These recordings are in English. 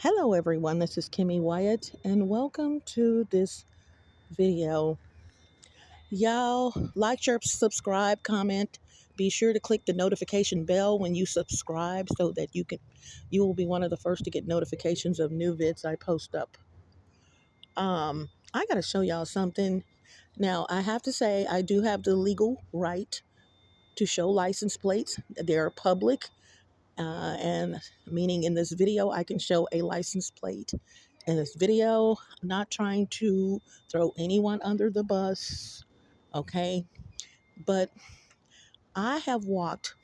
Hello everyone, this is Kimmy Wyatt and welcome to this video. Y'all like, share, subscribe, comment. Be sure to click the notification bell when you subscribe so that you will be one of the first to get notifications of new vids I post up. I gotta show y'all something. Now I have to say I do have the legal right to show license plates. They're public. And meaning in this video, I can show a license plate. In this video, I'm not trying to throw anyone under the bus, okay? But I have walked,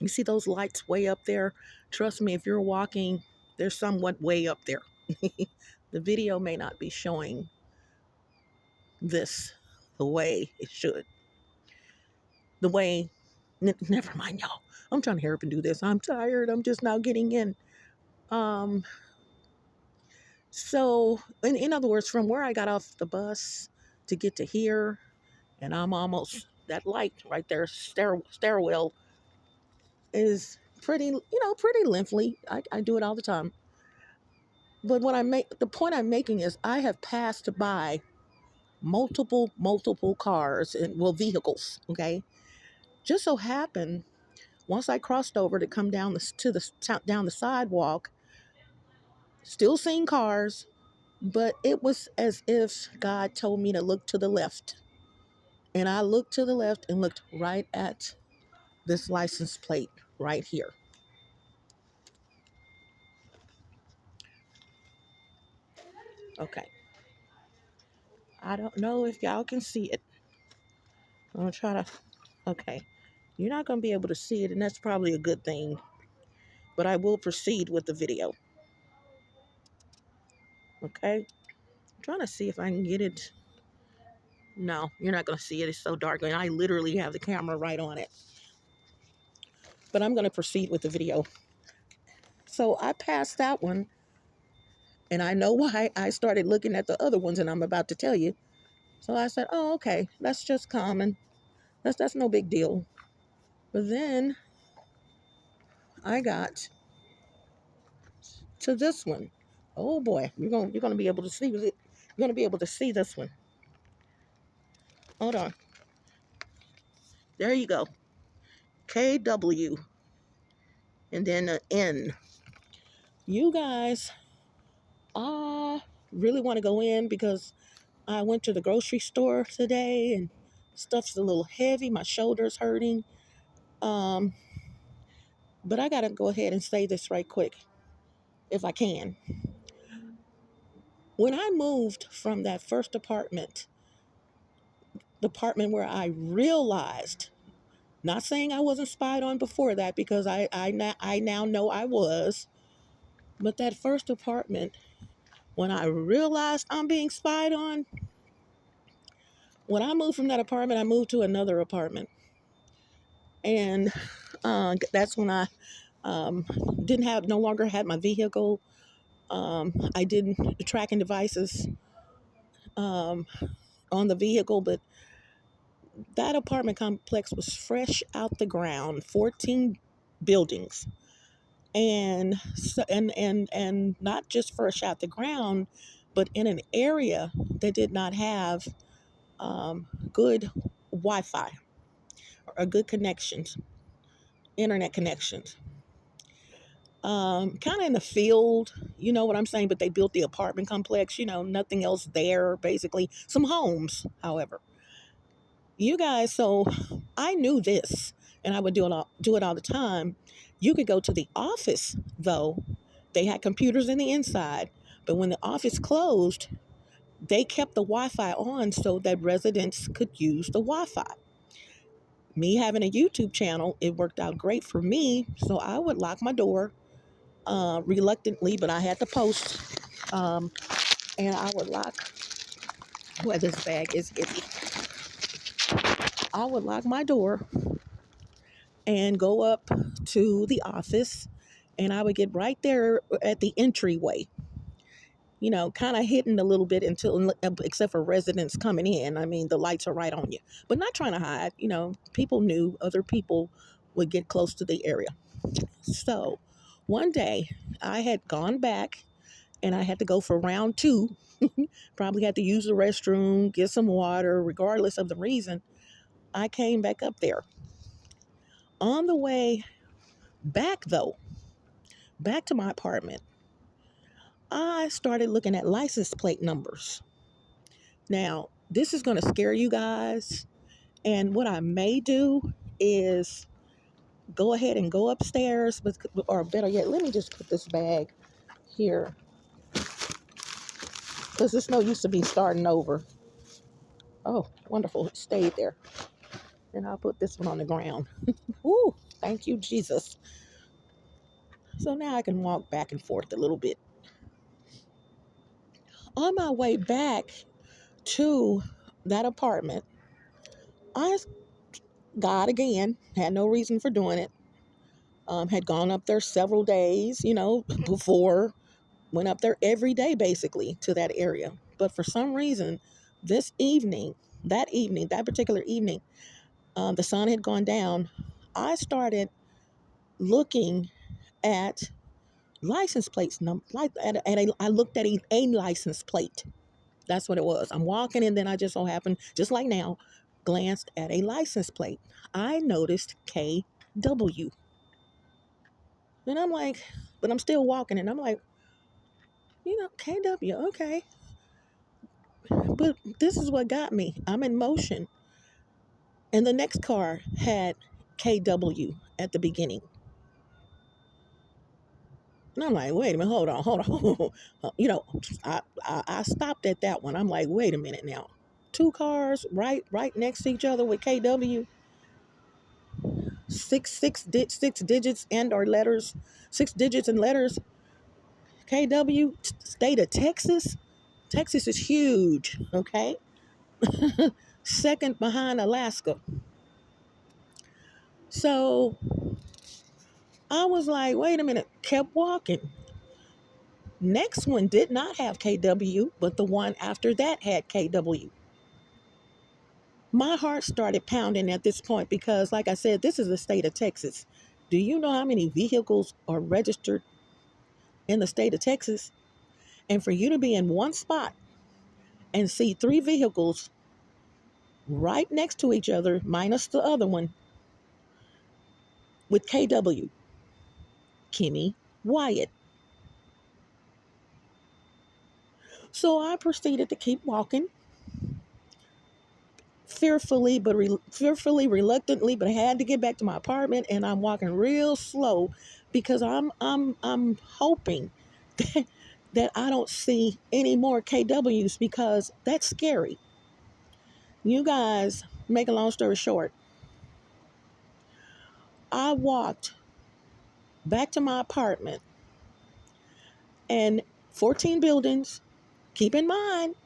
you see those lights way up there? Trust me, if you're walking, they're somewhat way up there. The video may not be showing this the way it should. The way, never mind, y'all. I'm trying to hurry up and do this. I'm tired. I'm just now getting in. Um, So, in other words, from where I got off the bus to get to here, and I'm almost that light right there, stairwell is pretty lengthy. I do it all the time. But the point I'm making is I have passed by multiple cars and vehicles. Okay, just so happened once I crossed over to come down down the sidewalk, still seeing cars. But it was as if God told me to look to the left. And I looked to the left and looked right at this license plate right here. Okay. I don't know if y'all can see it. I'm going to try to. Okay. You're not going to be able to see it, and that's probably a good thing. But I will proceed with the video. Okay. I'm trying to see if I can get it. No, you're not going to see it. It's so dark. And I literally have the camera right on it. But I'm going to proceed with the video. So I passed that one. And I know why I started looking at the other ones, and I'm about to tell you. So I said, oh, okay, that's just common. That's no big deal. But then I got to this one. Oh boy, you're gonna be able to see it. You're gonna be able to see this one. Hold on. There you go. KW and then an N. You guys, I really want to go in because I went to the grocery store today and stuff's a little heavy. My shoulder's hurting. Um, but I gotta go ahead and say this right quick, if I can. When I moved from that first apartment, the apartment where I realized, not saying I wasn't spied on before that, because I now know I was, but that first apartment, when I realized I'm being spied on, when I moved from that apartment, I moved to another apartment. And that's when I um, no longer had my vehicle. I didn't tracking devices um, on the vehicle, but that apartment complex was fresh out the ground, 14 buildings. And so, and not just fresh out the ground, but in an area that did not have good Wi-Fi or good connections, internet connections. Kind of in the field, you know what I'm saying? But they built the apartment complex, nothing else there, basically. Some homes, however. You guys, so I knew this, and I would do it all the time. You could go to the office, though. They had computers in the inside, but when the office closed, they kept the Wi-Fi on so that residents could use the Wi-Fi. Me having a YouTube channel, it worked out great for me, so I would lock my door reluctantly, but I had to post, and I would lock where this bag is heavy. I would lock my door and go up to the office, and I would get right there at the entryway, kind of hidden a little bit until, except for residents coming in. I mean, the lights are right on you, but not trying to hide. People knew other people would get close to the area. So one day I had gone back and I had to go for round two. Probably had to use the restroom, get some water, regardless of the reason. I came back up there. On the way back, though, back to my apartment, I started looking at license plate numbers. Now, this is going to scare you guys. And what I may do is go ahead and go upstairs, or better yet, let me just put this bag here, because it's no use to be starting over. Oh, wonderful. It stayed there. And I'll put this one on the ground. Ooh, thank you, Jesus. So now I can walk back and forth a little bit. On my way back to that apartment, I God again, had no reason for doing it. Had gone up there several days, before, went up there every day basically to that area. But for some reason, this evening, that particular evening, the sun had gone down. I started looking at license plates. I looked at a license plate. That's what it was. I'm walking, and then I just so happened, just like now, glanced at a license plate. I noticed KW. And I'm like, but I'm still walking, and I'm like, KW, okay. But this is what got me. I'm in motion. And the next car had KW at the beginning. And I'm like, wait a minute, hold on. I stopped at that one. I'm like, wait a minute now. Two cars right next to each other with KW. Six digits and or letters, 6 digits and letters. KW, state of Texas. Texas is huge, okay? Second behind Alaska. So I was like, wait a minute, kept walking. Next one did not have KW, but the one after that had KW. My heart started pounding at this point because, like I said, this is the state of Texas. Do you know how many vehicles are registered in the state of Texas? And for you to be in one spot and see three vehicles right next to each other, minus the other one, with KW, Kimmy Wyatt. So I proceeded to keep walking, fearfully, reluctantly, but I had to get back to my apartment, and I'm walking real slow because I'm hoping that, that I don't see any more KWs, because that's scary. You guys, make a long story short, I walked back to my apartment, and 14 buildings, keep in mind,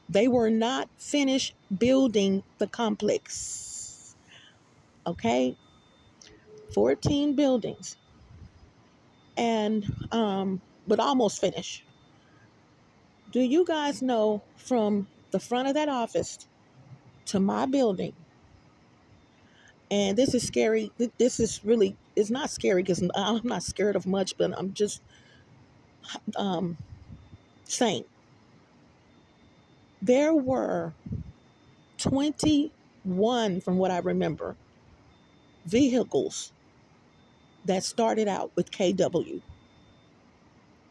they were not finished building the complex. Okay? 14 buildings. And but almost finished. Do you guys know, from the front of that office to my building, and this is scary. This is really, it's not scary because I'm not scared of much, but I'm just um, saying. There were 21, from what I remember, vehicles that started out with KW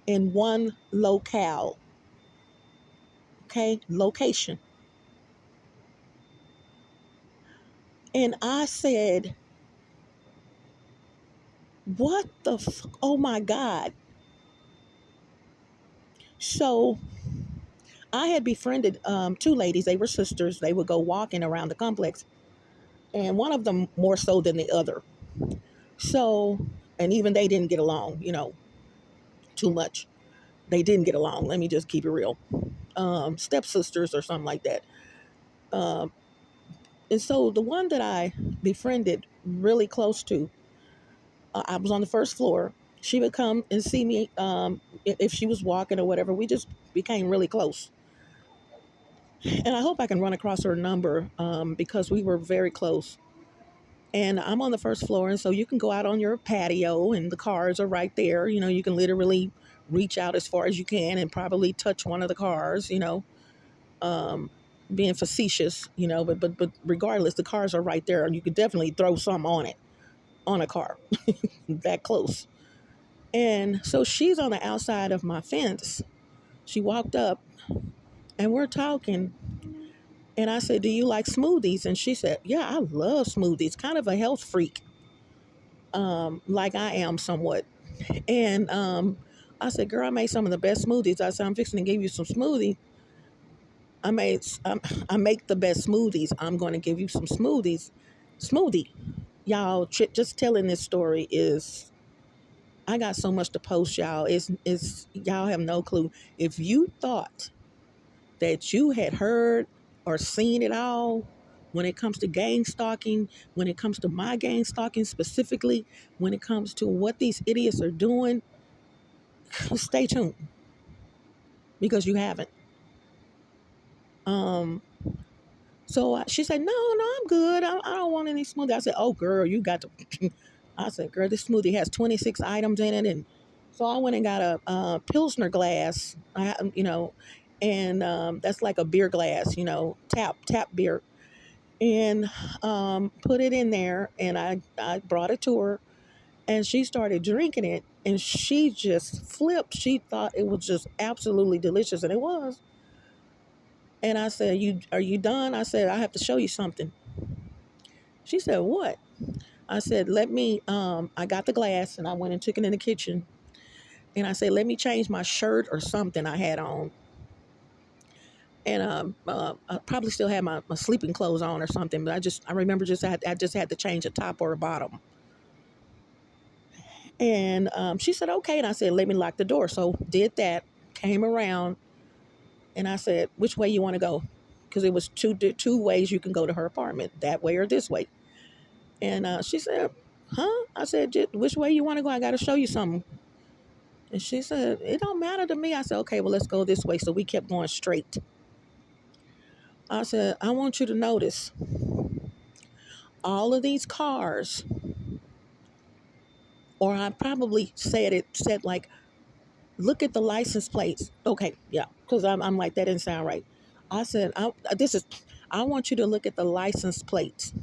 in one locale, okay, location. And I said, what the oh my God. So I had befriended two ladies. They were sisters. They would go walking around the complex, and one of them more so than the other. So, and even they didn't get along, too much. They didn't get along. Let me just keep it real. Stepsisters or something like that. Um, and so the one that I befriended really close to, I was on the first floor. She would come and see me if she was walking or whatever. We just became really close. And I hope I can run across her number because we were very close. And I'm on the first floor, and so you can go out on your patio, and the cars are right there. You can literally reach out as far as you can and probably touch one of the cars, um, being facetious, but regardless, the cars are right there, and you could definitely throw some on a car that close. And so she's on the outside of my fence. She walked up, and we're talking. And I said, "Do you like smoothies?" And she said, "Yeah, I love smoothies." Kind of a health freak, like I am somewhat. And I said, "Girl, I made some of the best smoothies." I said, "I'm fixing to give you some smoothie. I made, I make the best smoothies. I'm going to give you some smoothie." Y'all, just telling this story is, I got so much to post, y'all. It's y'all have no clue. If you thought that you had heard or seen it all when it comes to gang stalking, when it comes to my gang stalking specifically, when it comes to what these idiots are doing, stay tuned, because you haven't. Um, so she said, no, I'm good. I don't want any smoothie. I said, "Oh, girl, you got to." I said, "Girl, this smoothie has 26 items in it." And so I went and got a Pilsner glass, and that's like a beer glass, tap beer, and put it in there. And I brought it to her, and she started drinking it, and she just flipped. She thought it was just absolutely delicious, and it was. And I said, Are you done?" I said, "I have to show you something." She said, "What?" I said, "Let me, I got the glass and I went and took it in the kitchen. And I said, let me change my shirt or something I had on. And I probably still had my sleeping clothes on or something, but I remember I just had to change a top or a bottom." And she said, "Okay." And I said, "Let me lock the door." So did that, came around, and I said, "Which way you want to go?" Because it was two ways you can go to her apartment, that way or this way. And she said, "Huh?" I said, "Which way you want to go? I got to show you something." And she said, "It don't matter to me." I said, "Okay, well, let's go this way." So we kept going straight. I said, "I want you to notice all of these cars," or I probably said like, "Look at the license plates." Okay, yeah, because I'm like, that didn't sound right. I said, I want you to look at the license plates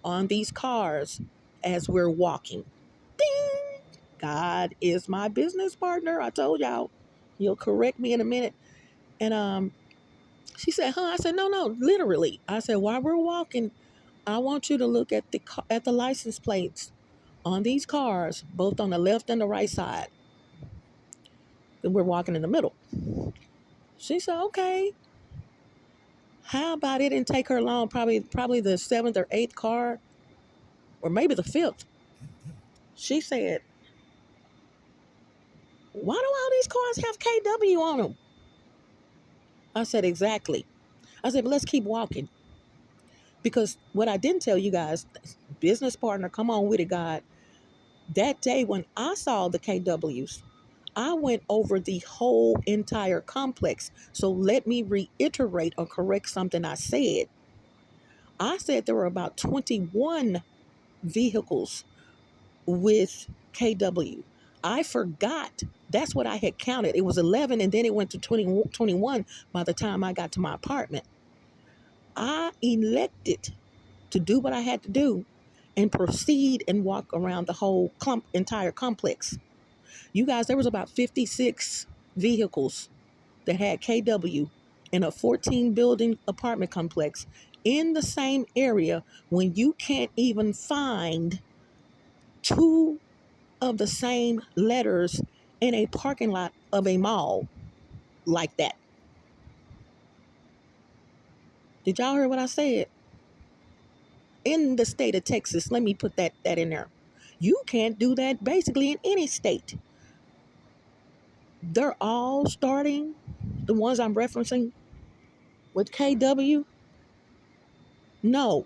on these cars as we're walking. Ding! God is my business partner. I told y'all. He'll correct me in a minute. And she said, "Huh?" I said, "No, literally." I said, "While we're walking, I want you to look at the license plates on these cars, both on the left and the right side. And we're walking in the middle." She said, "Okay." How about it didn't take her long? Probably the seventh or eighth car, or maybe the fifth. She said, "Why do all these cars have KW on them?" I said, "Exactly." I said, "But let's keep walking." Because what I didn't tell you guys, business partner, come on with it, God. That day when I saw the KWs, I went over the whole entire complex. So let me reiterate or correct something I said. I said there were about 21 vehicles with KW. I forgot. That's what I had counted. It was 11, and then it went to 21 by the time I got to my apartment. I elected to do what I had to do and proceed and walk around the whole entire complex. You guys, there was about 56 vehicles that had KW in a 14 building apartment complex in the same area, when you can't even find two of the same letters in a parking lot of a mall like that. Did y'all hear what I said? In the state of Texas, let me put that in there. You can't do that basically in any state. They're all starting, the ones I'm referencing, with KW. No,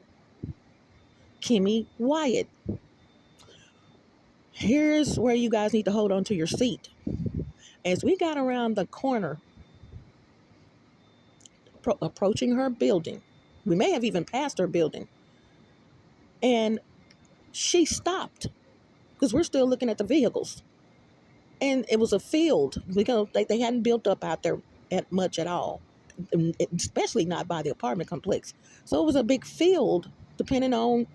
Kimmy Wyatt. Here's where you guys need to hold on to your seat. As we got around the corner, approaching her building, we may have even passed her building, and she stopped because we're still looking at the vehicles. And it was a field because they hadn't built up out there at much at all, especially not by the apartment complex. So it was a big field, depending on,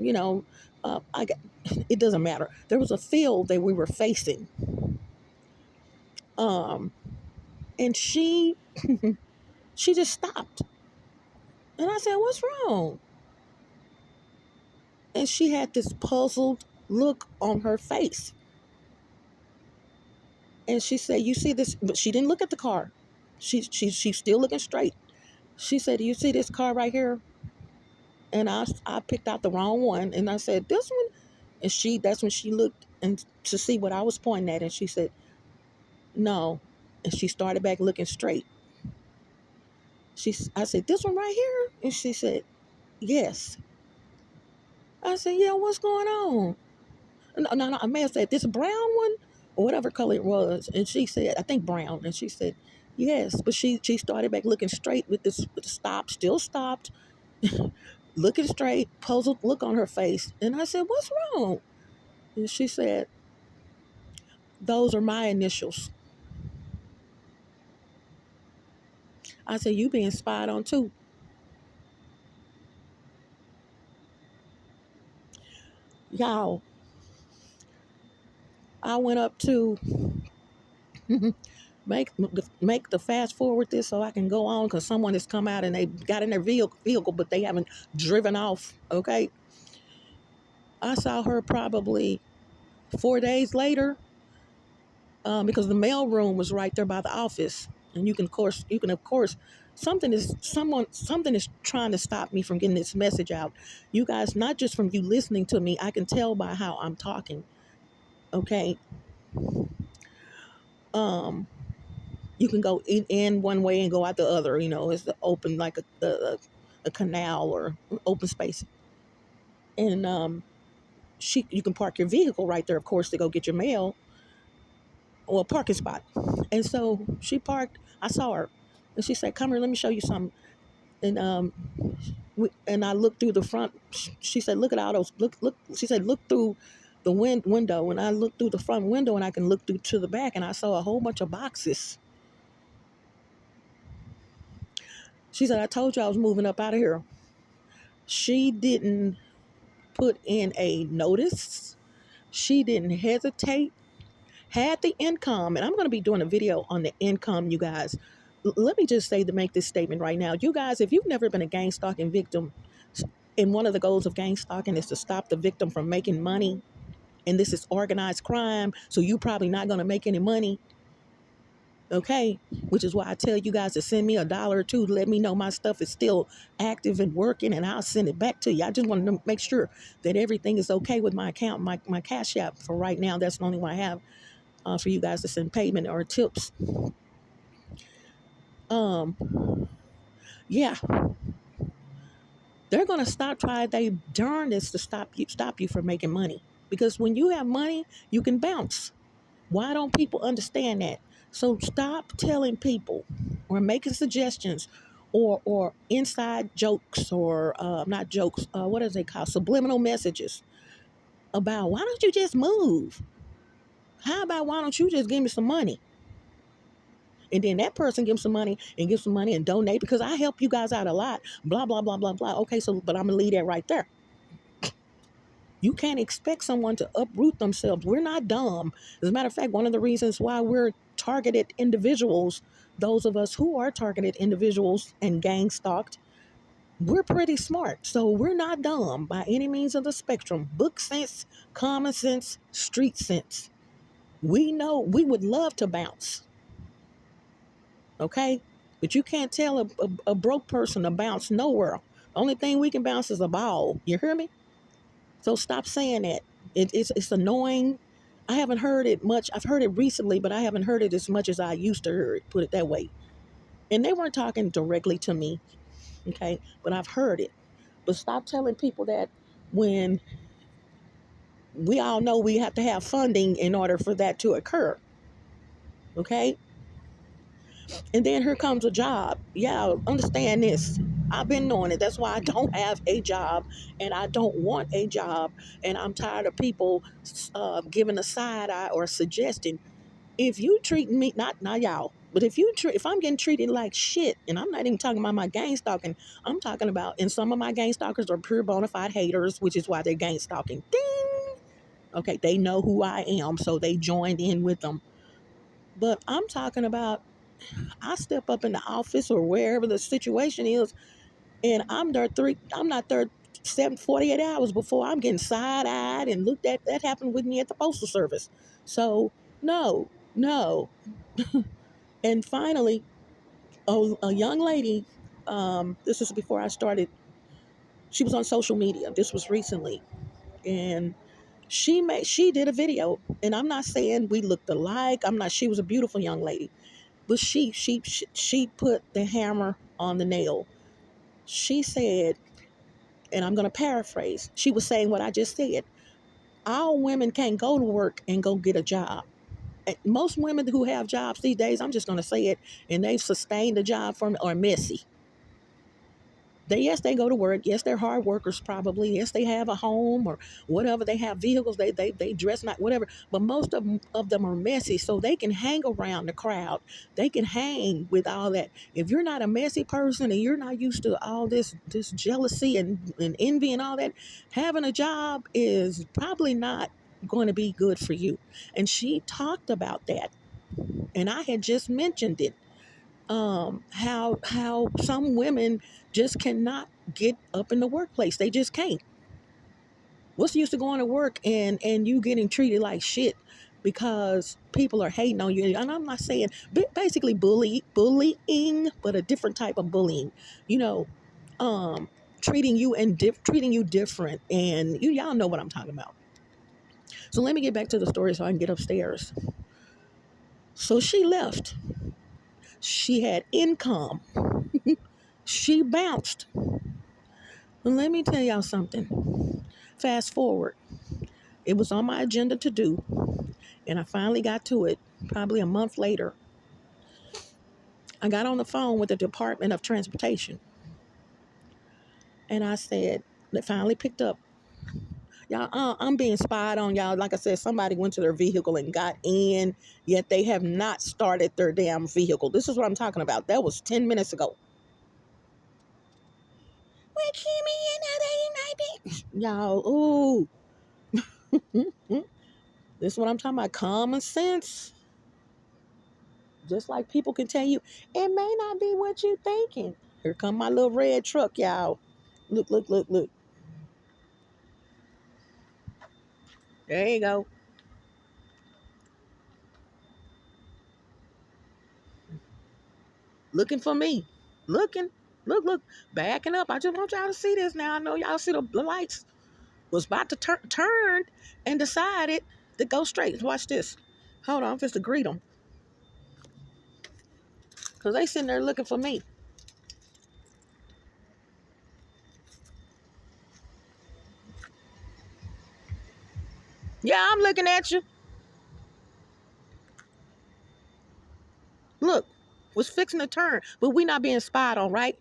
I got, it doesn't matter. There was a field that we were facing. Um, and she just stopped. And I said, "What's wrong?" And she had this puzzled look on her face. And she said, "You see this?" But she didn't look at the car. She's still looking straight. She said, "Do you see this car right here?" And I picked out the wrong one, and I said, "This one." And that's when she looked and to see what I was pointing at, and she said, "No." And she started back looking straight. I said, "This one right here?" And she said, "Yes." I said, "Yeah, what's going on?" No, I may have said, "This brown one," or whatever color it was. And she said, I think brown. And she said, "Yes." But she started back looking straight with the stop, still stopped, looking straight, puzzled look on her face. And I said, "What's wrong?" And she said, "Those are my initials." I said, "You being spied on too." Y'all, I went up to make the fast forward this so I can go on, because someone has come out and they got in their vehicle, but they haven't driven off. Okay, I saw her probably 4 days later, because the mail room was right there by the office, and you can of course something is trying to stop me from getting this message out. You guys, not just from you listening to me, I can tell by how I'm talking. Okay, um, you can go in one way and go out the other. It's open like a canal or open space, and you can park your vehicle right there, of course, to go get your mail, or a parking spot. And so she parked. I saw her, and she said, "Come here, let me show you something." And and I looked through the front. She said, "Look at all those. Look." She said, "Look through the window." And I looked through the front window, and I can look through to the back, and I saw a whole bunch of boxes. She said, "I told you I was moving up out of here." She didn't put in a notice. She didn't hesitate. Had the income, and I'm going to be doing a video on the income, you guys. Let me just say, to make this statement right now, you guys, if you've never been a gang stalking victim, and one of the goals of gang stalking is to stop the victim from making money, and this is organized crime, so you're probably not going to make any money. Okay, which is why I tell you guys to send me $1 or $2 to let me know my stuff is still active and working, and I'll send it back to you. I just want to make sure that everything is okay with my account, my Cash App. For right now, that's the only one I have for you guys to send payment or tips. Um, yeah, they're gonna try they darndest to stop you from making money, because when you have money, you can bounce. Why don't people understand that? So stop telling people or making suggestions or inside jokes, or not jokes, what is they call subliminal messages about, "Why don't you just move? How about, why don't you just give me some money?" And then that person gives some money and gives some money and donate, because I help you guys out a lot. Blah, blah, blah, blah, blah. Okay, so, but I'm going to leave that right there. You can't expect someone to uproot themselves. We're not dumb. As a matter of fact, one of the reasons why we're targeted individuals, those of us who are targeted individuals and gang stalked, we're pretty smart. So we're not dumb by any means of the spectrum. Book sense, common sense, street sense. We know we would love to bounce. Okay? But you can't tell a broke person to bounce nowhere. The only thing we can bounce is a ball. You hear me? So stop saying that. It's annoying. I haven't heard it much. I've heard it recently, but I haven't heard it as much as I used to hear it, put it that way. And they weren't talking directly to me, okay? But I've heard it. But stop telling people that, when we all know we have to have funding in order for that to occur, okay? And then here comes a job. Yeah, understand this. I've been knowing it. That's why I don't have a job, and I don't want a job. And I'm tired of people giving a side eye or suggesting. If you treat me, not y'all, but if I'm getting treated like shit, and I'm not even talking about my gang stalking, I'm talking about, and some of my gang stalkers are pure bona fide haters, which is why they're gang stalking. Ding! Okay, they know who I am, so they joined in with them. But I'm talking about, I step up in the office or wherever the situation is, and I'm not there 48 hours before I'm getting side-eyed and looked at. That happened with me at the Postal Service. So, no, no. And finally, a young lady, this is before I started, she was on social media. This was recently. And she did a video. And I'm not saying we looked alike. She was a beautiful young lady. But she put the hammer on the nail. She said, and I'm going to paraphrase, she was saying what I just said. All women can't go to work and go get a job. And most women who have jobs these days, I'm just going to say it, and they've sustained a job from, are messy. Yes, they go to work. Yes, they're hard workers probably. Yes, they have a home or whatever. They have vehicles. They dress not whatever. But most of them are messy, so they can hang around the crowd. They can hang with all that. If you're not a messy person and you're not used to all this jealousy and envy and all that, having a job is probably not going to be good for you. And she talked about that, and I had just mentioned it. How some women just cannot get up in the workplace. They just can't. What's the use of going to work and you getting treated like shit because people are hating on you? And I'm not saying basically bullying, but a different type of bullying. You know, treating you different, and y'all know what I'm talking about. So let me get back to the story so I can get upstairs. So she left. She had income. She bounced. Well, let me tell y'all something. Fast forward. It was on my agenda to do, and I finally got to it probably a month later. I got on the phone with the Department of Transportation, and I said, they finally picked up. Y'all, I'm being spied on, y'all. Like I said, somebody went to their vehicle and got in, yet they have not started their damn vehicle. This is what I'm talking about. That was 10 minutes ago. Where Kimmy and y'all, ooh. This is what I'm talking about. Common sense. Just like people can tell you, it may not be what you thinking. Here come my little red truck, y'all. Look, look, look, look. There you go. Looking for me. Looking. Look, look. Backing up. I just want y'all to see this now. I know y'all see the lights. Was about to turn and decided to go straight. Watch this. Hold on. I'm just to greet them. Because they sitting there looking for me. Yeah, I'm looking at you. Look. Was fixing to turn. But we not being spied on, right?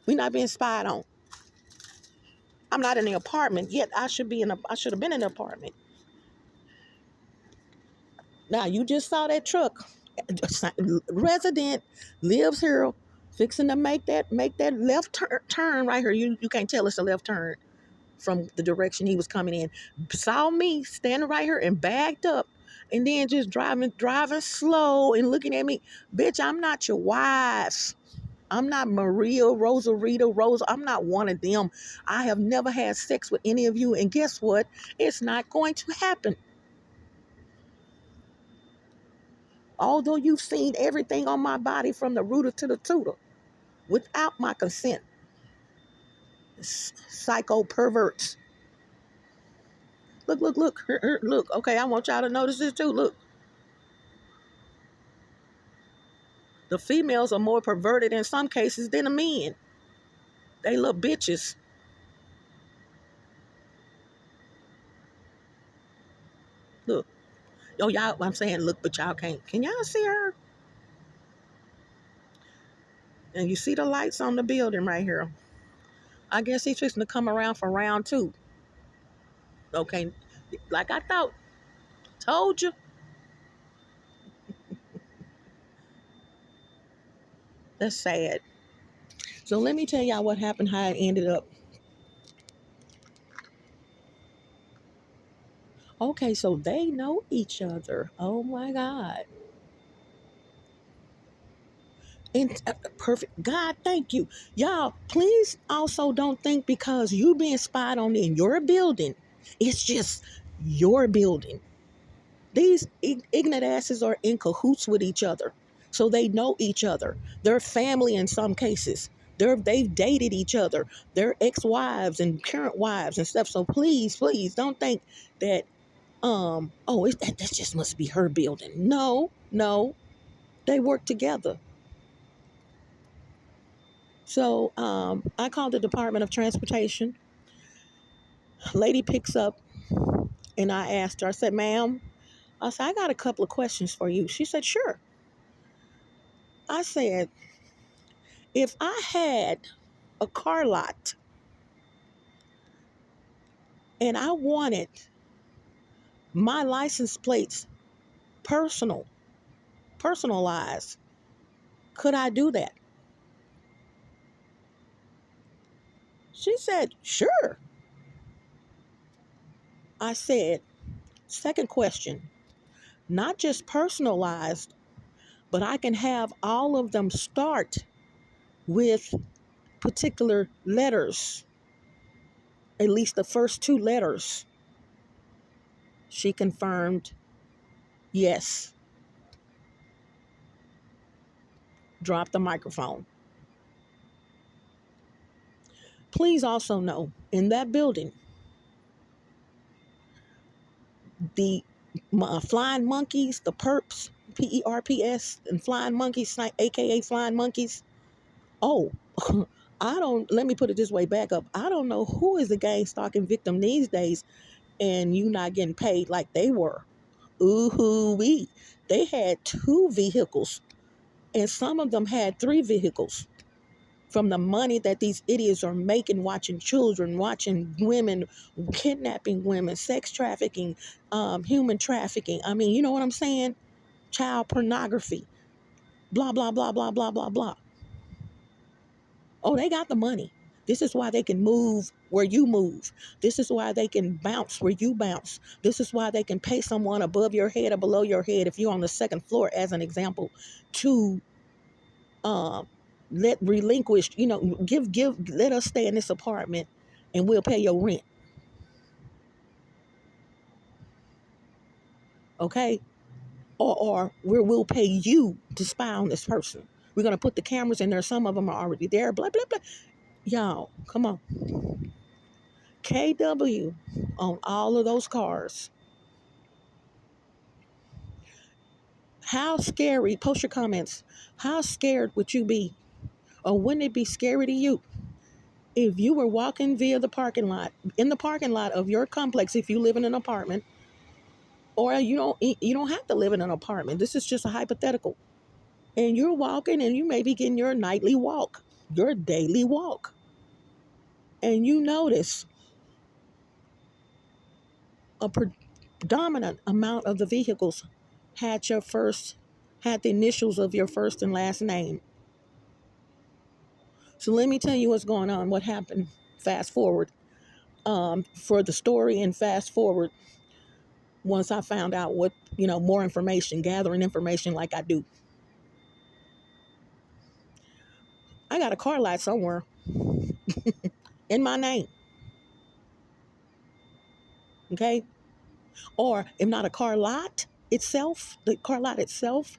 We not being spied on. I'm not in the apartment yet. I should have been in the apartment. Now you just saw that truck. Resident lives here, fixing to make that left turn right here. You can't tell it's a left turn from the direction he was coming in. Saw me standing right here and backed up, and then just driving slow and looking at me. Bitch, I'm not your wife. I'm not Maria, Rosarita, Rosa. I'm not one of them. I have never had sex with any of you. And guess what? It's not going to happen. Although you've seen everything on my body from the rooter to the tutor without my consent. Psycho perverts. Look, look, look. Look. Okay, I want y'all to notice this too. Look. The females are more perverted in some cases than the men. They little bitches. Look. Yo, y'all, I'm saying look, but y'all can't. Can y'all see her? And you see the lights on the building right here. I guess he's fixing to come around for round 2. Okay. Like I thought. Told you. That's sad. So let me tell y'all what happened, how it ended up. Okay, so they know each other. Oh my God. And perfect. God, thank you. Y'all, please also don't think because you being spied on in your building, it's just your building. These ignorant asses are in cahoots with each other. So they know each other. They're family in some cases. They've dated each other. They're ex-wives and current wives and stuff. So please, please don't think that oh that just must be her building. No, no. They work together. So I called the Department of Transportation. Lady picks up and I asked her, I said, ma'am, I said, I got a couple of questions for you. She said, sure. I said, if I had a car lot and I wanted my license plates personalized, could I do that? She said, sure. I said, second question, not just personalized, but I can have all of them start with particular letters, at least the first two letters. She confirmed, yes. Drop the microphone. Please also know, in that building, the flying monkeys, the perps, PERPS, and flying monkeys, aka flying monkeys. Oh, let me put it this way, back up. I don't know who is the gang stalking victim these days and you not getting paid like they were. Ooh wee. They had 2 vehicles and some of them had 3 vehicles from the money that these idiots are making, watching children, watching women, kidnapping women, sex trafficking, human trafficking. I mean, you know what I'm saying? Child pornography, blah, blah, blah, blah, blah, blah, blah. Oh, they got the money. This is why they can move where you move. This is why they can bounce where you bounce. This is why they can pay someone above your head or below your head if you're on the second floor, as an example, to um, let relinquish, let us stay in this apartment and we'll pay your rent. Okay? Or we'll pay you to spy on this person. We're going to put the cameras in there. Some of them are already there. Blah, blah, blah. Y'all, come on. KW on all of those cars. How scary, post your comments. How scared would you be? Or wouldn't it be scary to you if you were walking via the parking lot, in the parking lot of your complex, if you live in an apartment, or you don't have to live in an apartment. This is just a hypothetical. And you're walking and you may be getting your nightly walk, your daily walk. And you notice a predominant amount of the vehicles had the initials of your first and last name. So let me tell you what's going on, what happened. Fast forward for the story, and fast forward once I found out what, more information, gathering information like I do. I got a car lot somewhere in my name. Okay. Or if not a car lot itself, the car lot itself,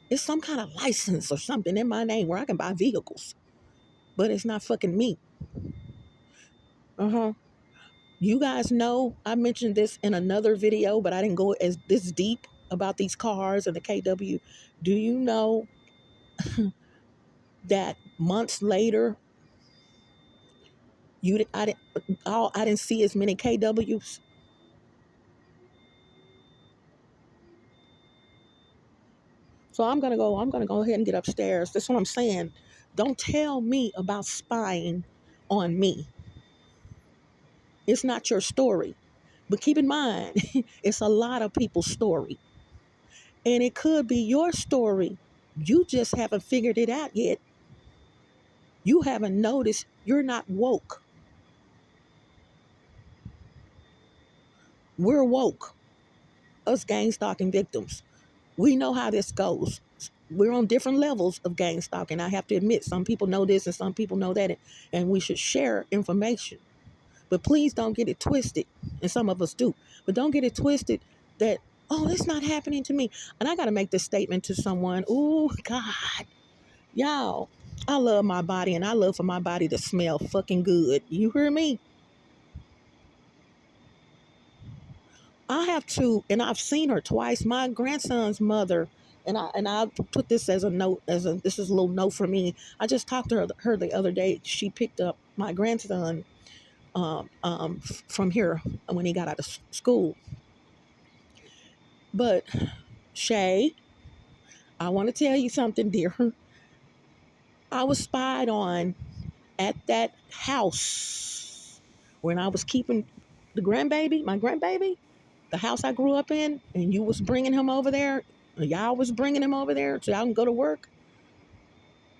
it's some kind of license or something in my name where I can buy vehicles. But it's not fucking me. Uh-huh. You guys know I mentioned this in another video, but I didn't go as this deep about these cars and the KW. Do you know that months later, I didn't see as many KWs? So I'm gonna go ahead and get upstairs. That's what I'm saying. Don't tell me about spying on me. It's not your story. But keep in mind, it's a lot of people's story. And it could be your story. You just haven't figured it out yet. You haven't noticed you're not woke. We're woke, us gang stalking victims. We know how this goes. We're on different levels of gang stalking. I have to admit, some people know this and some people know that, and we should share information. But please don't get it twisted, and some of us do, but don't get it twisted that, oh, it's not happening to me. And I got to make this statement to someone. Oh, God. Y'all, I love my body, and I love for my body to smell fucking good. You hear me? I have to, and I've seen her twice. My grandson's mother, and I put this as a note, this is a little note for me. I just talked to her the other day. She picked up my grandson from here when he got out of school. But Shay, I want to tell you something, dear. I was spied on at that house when I was keeping my grandbaby, the house I grew up in, and you was bringing him over there. Y'all was bringing him over there so y'all can go to work.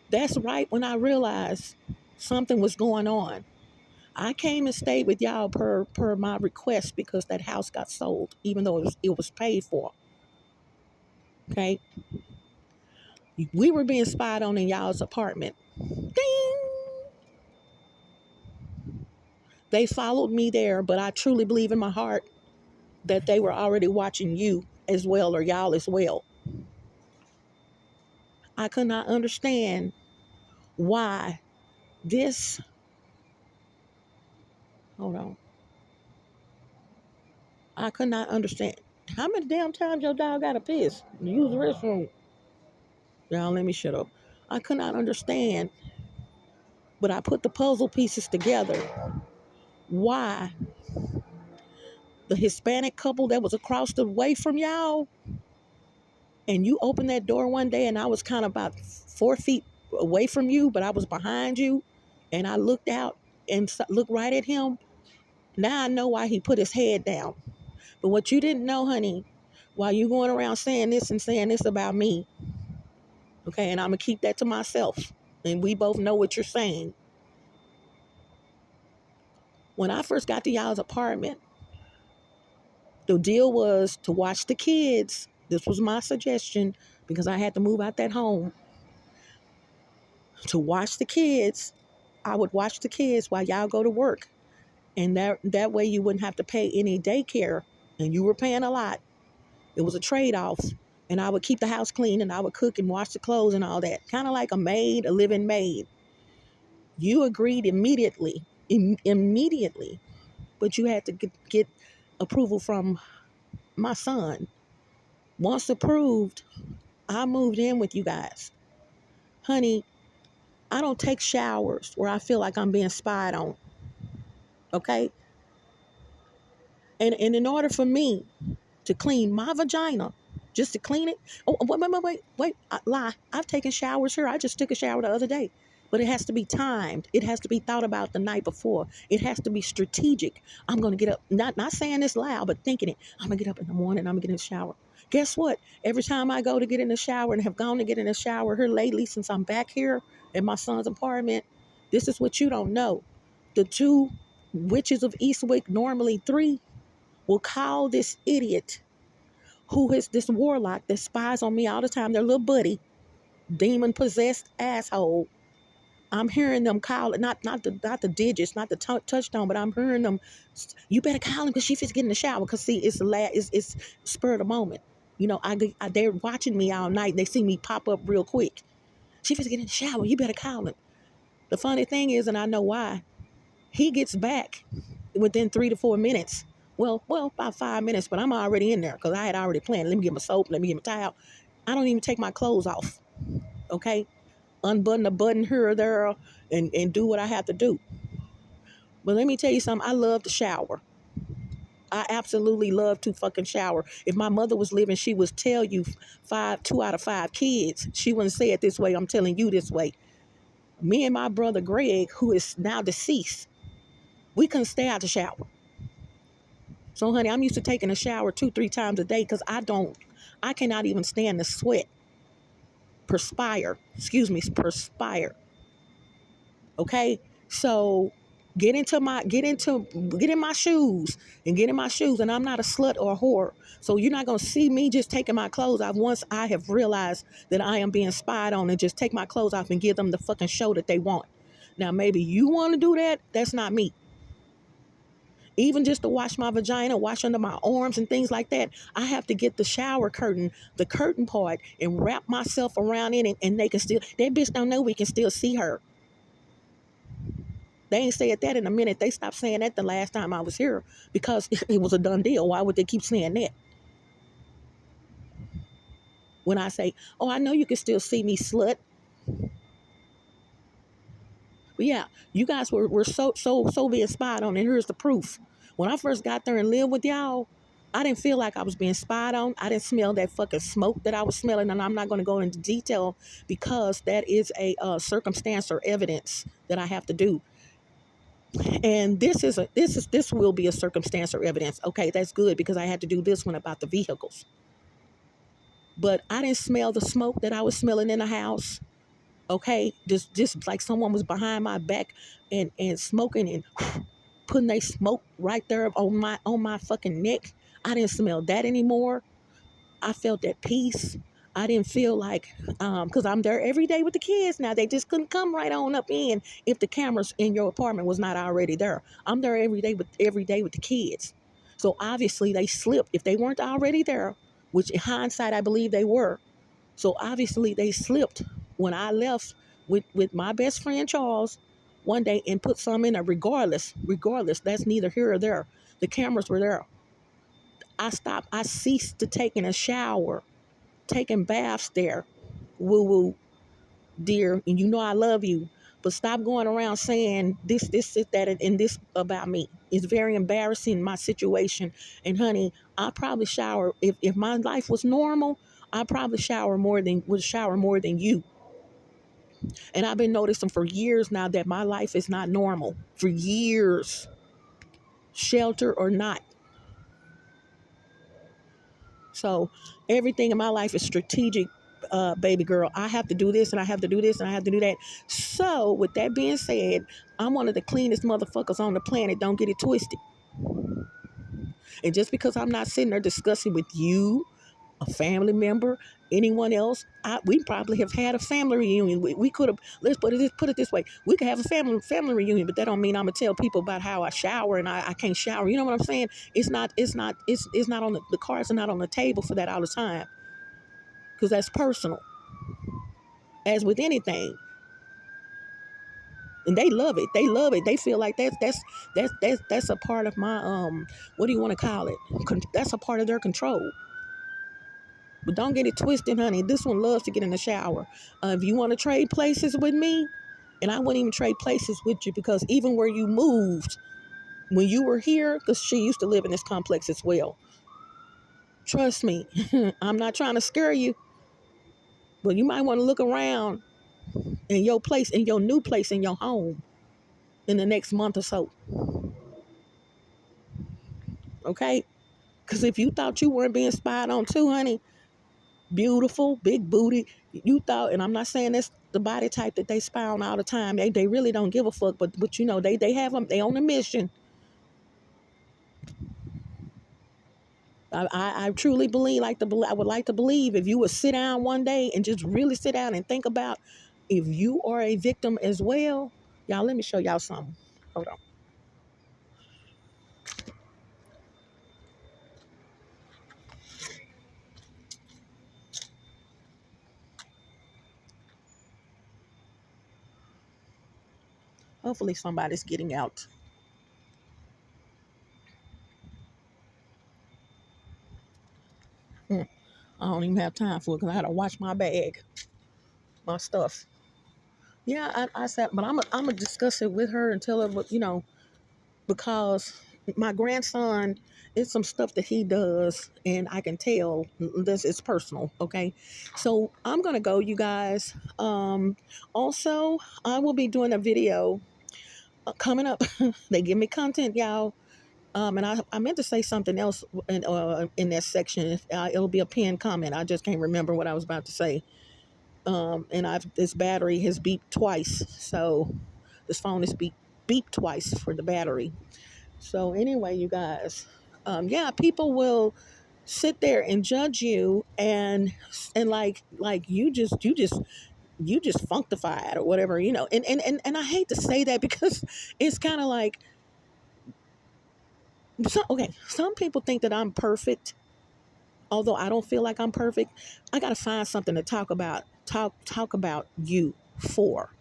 That's right when I realized something was going on. I came and stayed with y'all per my request because that house got sold, even though it was paid for. Okay, we were being spied on in y'all's apartment. Ding! They followed me there, but I truly believe in my heart that they were already watching you as well, or y'all as well. I could not understand why this. Hold on. I could not understand. How many damn times your dog got to piss? Use the restroom. Y'all, let me shut up. I could not understand, but I put the puzzle pieces together. Why the Hispanic couple that was across the way from y'all, and you opened that door one day, and I was kind of about 4 feet away from you, but I was behind you, and I looked out and looked right at him. Now I know why he put his head down. But what you didn't know, honey, while you going around saying this and saying this about me, okay, and I'm going to keep that to myself, and we both know what you're saying. When I first got to y'all's apartment, the deal was to watch the kids. This was my suggestion because I had to move out that home. To watch the kids, I would watch the kids while y'all go to work. And that way you wouldn't have to pay any daycare. And you were paying a lot. It was a trade-off. And I would keep the house clean, and I would cook and wash the clothes and all that. Kind of like a maid, a living maid. You agreed immediately. Immediately. But you had to get approval from my son. Once approved, I moved in with you guys. Honey, I don't take showers where I feel like I'm being spied on. Okay? And in order for me to clean my vagina, just to clean it. Oh, wait, I lie. I've taken showers here. I just took a shower the other day. But it has to be timed. It has to be thought about the night before. It has to be strategic. I'm going to get up, not saying this loud, but thinking it. I'm going to get up in the morning. I'm going to get in the shower. Guess what? Every time I go to get in the shower and have gone to get in the shower here lately since I'm back here in my son's apartment, this is what you don't know. The two witches of Eastwick, normally three, will call this idiot who is this warlock that spies on me all the time, their little buddy, demon-possessed asshole. I'm hearing them call it, not the digits, not the touchstone, but I'm hearing them, you better call him because she fits get in the shower. Because see, it's spur of the moment. You know, they're watching me all night. They see me pop up real quick. She fits get in the shower. You better call him. The funny thing is, and I know why, he gets back within 3 to 4 minutes. Well, about 5 minutes, but I'm already in there because I had already planned. Let me get my soap. Let me get my towel. I don't even take my clothes off. Okay? Unbutton a button here or there and do what I have to do. But let me tell you something. I love to shower. I absolutely love to fucking shower. If my mother was living, she would tell you 2 out of 5 kids. She wouldn't say it this way. I'm telling you this way. Me and my brother Greg, who is now deceased, we couldn't stay out the shower. So, honey, I'm used to taking a shower 2-3 times a day because I cannot even stand the sweat. Perspire. Okay, so get in my shoes and get in my shoes. And I'm not a slut or a whore, so you're not gonna see me just taking my clothes off once I have realized that I am being spied on, and just take my clothes off and give them the fucking show that they want. Now maybe you want to do that. That's not me. Even just to wash my vagina, wash under my arms and things like that, I have to get the shower curtain, the curtain part, and wrap myself around in it, and they can still, that bitch don't know we can still see her. They ain't said that in a minute. They stopped saying that the last time I was here because it was a done deal. Why would they keep saying that? When I say, oh, I know you can still see me, slut. But yeah, you guys were so being spied on, and here's the proof. When I first got there and lived with y'all, I didn't feel like I was being spied on. I didn't smell that fucking smoke that I was smelling, and I'm not going to go into detail because that is a circumstance or evidence that I have to do. And this will be a circumstance or evidence. Okay, that's good because I had to do this one about the vehicles. But I didn't smell the smoke that I was smelling in the house. Okay, just like someone was behind my back and smoking and putting their smoke right there on my fucking neck. I didn't smell that anymore. I felt at peace. I didn't feel like, because I'm there every day with the kids now. They just couldn't come right on up in if the cameras in your apartment was not already there. I'm there every day with the kids. So obviously they slipped if they weren't already there, which in hindsight I believe they were. So obviously they slipped when I left with my best friend Charles one day and put some in there. Regardless, that's neither here or there. The cameras were there. I ceased to taking a shower, taking baths there. Woo woo, dear, and you know I love you. But stop going around saying this, that, and this about me. It's very embarrassing, my situation. And honey, I probably shower, if my life was normal, I probably would shower more than you. And I've been noticing for years now that my life is not normal. For years. Shelter or not. So everything in my life is strategic, baby girl. I have to do this and I have to do this and I have to do that. So with that being said, I'm one of the cleanest motherfuckers on the planet. Don't get it twisted. And just because I'm not sitting there discussing with you, a family member, anyone else, we probably have had a family reunion. We could have, let's put it this way. We could have a family reunion, but that don't mean I'm gonna tell people about how I shower and I can't shower. You know what I'm saying? It's not on the cards are not on the table for that all the time. Because that's personal. As with anything. And they love it. They love it. They feel like that's a part of my what do you want to call it? That's a part of their control. But don't get it twisted, honey. This one loves to get in the shower. If you want to trade places with me, and I wouldn't even trade places with you because even where you moved, when you were here, because she used to live in this complex as well. Trust me, I'm not trying to scare you, but you might want to look around in your place, in your new place, in your home in the next month or so. Okay? Because if you thought you weren't being spied on too, honey, beautiful, big booty, you thought, and I'm not saying that's the body type that they spy on all the time. They really don't give a fuck, but you know, they have them, they on a mission. I truly believe, I would like to believe if you would sit down one day and just really sit down and think about if you are a victim as well. Y'all, let me show y'all something. Hold on. Hopefully somebody's getting out. I don't even have time for it because I had to watch my bag, my stuff. Yeah, I said, but I'm gonna discuss it with her and tell her what, you know, because my grandson, it's some stuff that he does, and I can tell this is personal. Okay, so I'm gonna go, you guys. Also, I will be doing a video coming up. They give me content, y'all. And I meant to say something else in that section. It'll be a pinned comment. I just can't remember what I was about to say. And this battery has beeped twice, so This phone is beep twice for the battery. So anyway, you guys, yeah, people will sit there and judge you, and like you just functified or whatever, and I hate to say that because it's kind of like, some people think that I'm perfect, although I don't feel like I'm perfect. I gotta find something to talk about you for.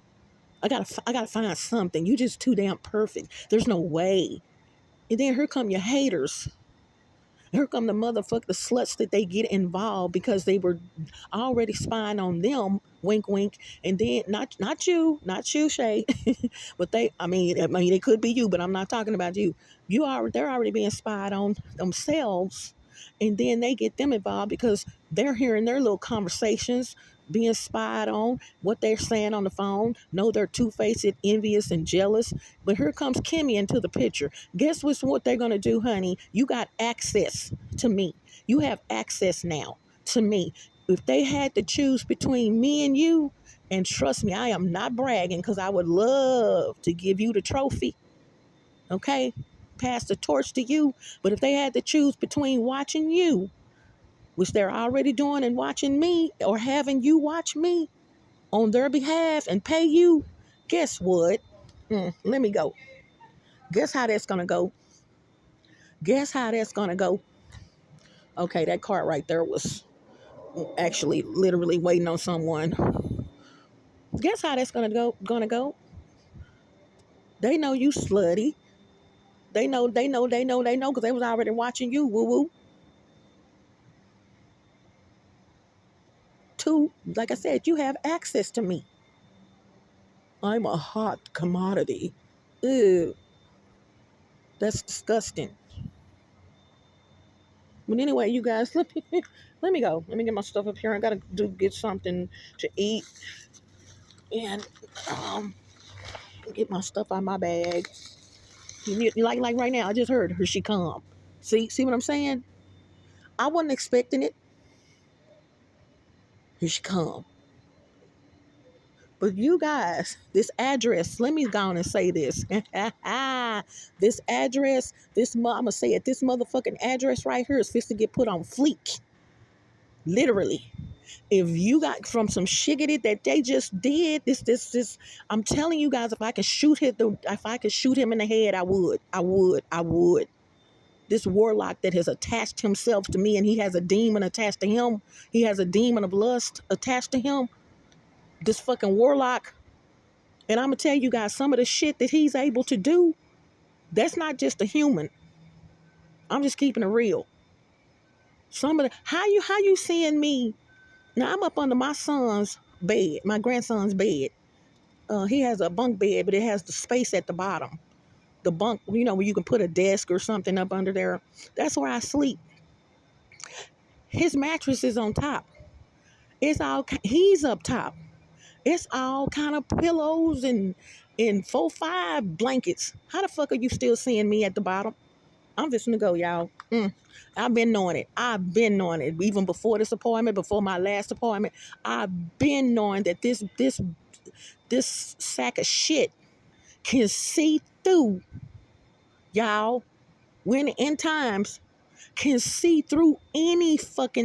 I gotta find something. You just too damn perfect. There's no way. And then here come your haters. Here come the motherfucker, the sluts that they get involved because they were already spying on them, wink wink, and then not you, Shay, but I mean it could be you, but I'm not talking about you. They're already being spied on themselves, and then they get them involved because they're hearing their little conversations being spied on, what they're saying on the phone. No, they're two-faced, envious, and jealous. But here comes Kimmy into the picture. Guess what they're going to do, honey? You got access to me. You have access now to me. If they had to choose between me and you, and trust me, I am not bragging because I would love to give you the trophy, okay? Pass the torch to you. But if they had to choose between watching you, which they're already doing, and watching me, or having you watch me on their behalf and pay you, guess what? Let me go. Guess how that's going to go? Guess how that's going to go? Okay, that cart right there was actually literally waiting on someone. Guess how that's gonna go? They know you slutty. They know, because they was already watching you, woo-woo. Two, like I said, you have access to me. I'm a hot commodity. Ew, that's disgusting. But anyway, you guys, let me go. Let me get my stuff up here. I gotta get something to eat, and get my stuff out of my bag. Like right now, I just heard her. She come. See what I'm saying? I wasn't expecting it. Here she come. But you guys, this address, let me go on and say this. This address, I'm going to say it, this motherfucking address right here is supposed to get put on fleek. Literally. If you got from some shiggity that they just did, this, I'm telling you guys, if I could shoot him in the head, I would. This warlock that has attached himself to me, and he has a demon attached to him. He has a demon of lust attached to him. This fucking warlock. And I'm going to tell you guys, some of the shit that he's able to do, that's not just a human. I'm just keeping it real. Some of the, how you seeing me? Now I'm up under my son's bed, my grandson's bed. He has a bunk bed, but it has the space at the bottom. The bunk, where you can put a desk or something up under there. That's where I sleep. His mattress is on top. He's up top. It's all kind of pillows and 4-5 blankets. How the fuck are you still seeing me at the bottom? I'm just gonna go, y'all. I've been knowing it. Even before this appointment, before my last appointment, I've been knowing that this sack of shit can see through, y'all. When in times can see through any fucking